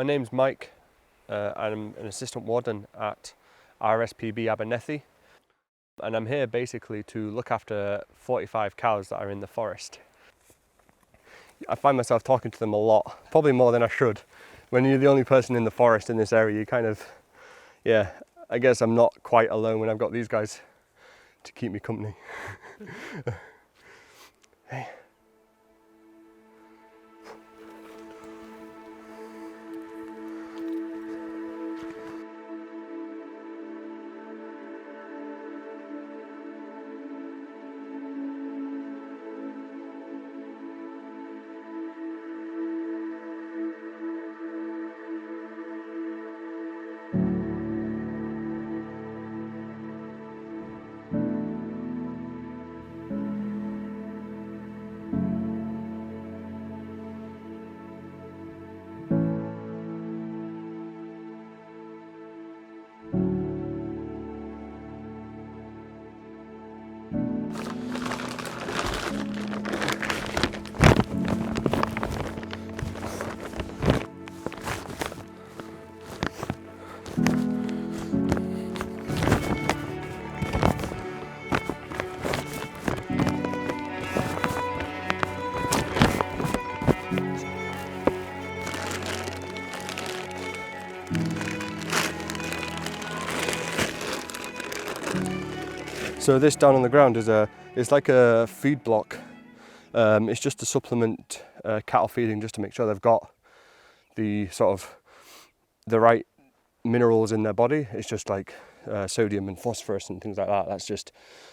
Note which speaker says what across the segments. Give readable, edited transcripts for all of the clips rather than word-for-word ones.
Speaker 1: My name's Mike. I'm an assistant warden at RSPB Abernethy, and I'm here basically to look after 45 cows that are in the forest. I find myself talking to them a lot, probably more than I should. When you're the only person in the forest in this area, you kind of, yeah, I guess I'm not quite alone when I've got these guys to keep me company. Hey. So this down on the ground is it's like a feed block. It's just to supplement cattle feeding, just to make sure they've got the the right minerals in their body. It's just like sodium and phosphorus and things like that. That's just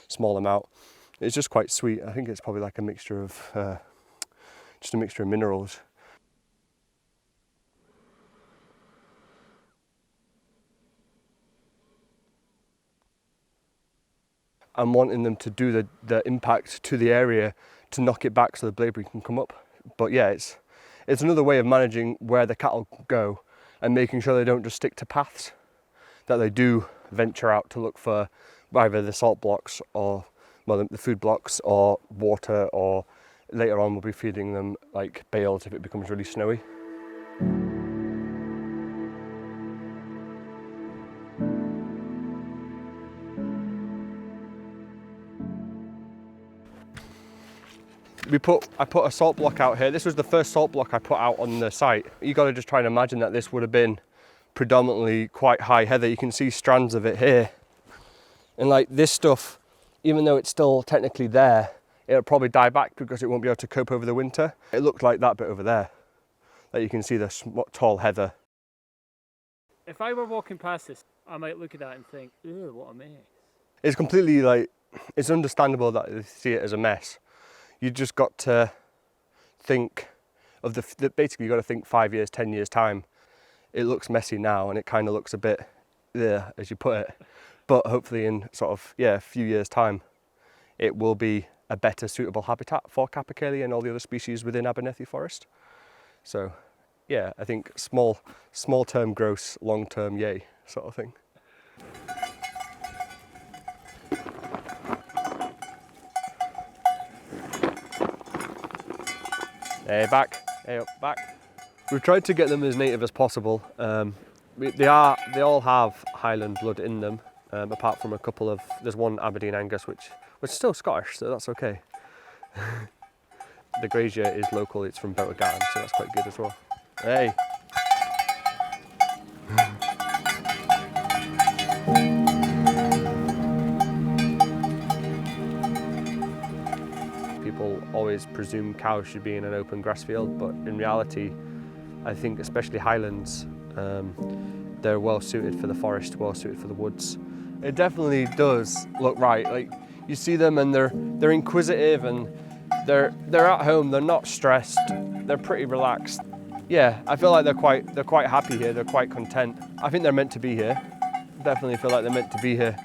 Speaker 1: a small amount. It's just quite sweet. I think it's probably like a mixture of just a mixture of minerals. I'm wanting them to do the impact to the area to knock it back so the bladeberry can come up. But yeah, it's another way of managing where the cattle go and making sure they don't just stick to paths, that they do venture out to look for either the salt blocks or, well, the food blocks or water, or later on we'll be feeding them like bales if it becomes really snowy. I put a salt block out here. This was the first salt block I put out on the site. You got to just try and imagine that this would have been predominantly quite high heather. You can see strands of it here. And like this stuff, even though it's still technically there, it'll probably die back because it won't be able to cope over the winter. It looked like that bit over there, that you can see the tall heather.
Speaker 2: If I were walking past this, I might look at that and think, ew, what a mess.
Speaker 1: It's completely like, it's understandable that they see it as a mess. You just got to think of basically you got to think 5 years, 10 years time. It looks messy now and it kind of looks a bit there, as you put it, but hopefully in a few years time, it will be a better suitable habitat for Capercaillie and all the other species within Abernethy Forest. So yeah, I think small term gross, long term yay sort of thing. Hey, back, hey up, back. We've tried to get them as native as possible. They all have Highland blood in them, apart from a couple of, there's one Aberdeen Angus which is still Scottish, so that's okay. The grazier is local, it's from Capercaillie, so that's quite good as well. Hey. People always presume cows should be in an open grass field, but in reality, I think especially Highlands, they're well suited for the forest, well suited for the woods. It definitely does look right. Like you see them and they're inquisitive and they're at home. They're not stressed. They're pretty relaxed. Yeah, I feel like they're quite happy here. They're quite content. I think they're meant to be here. Definitely feel like they're meant to be here.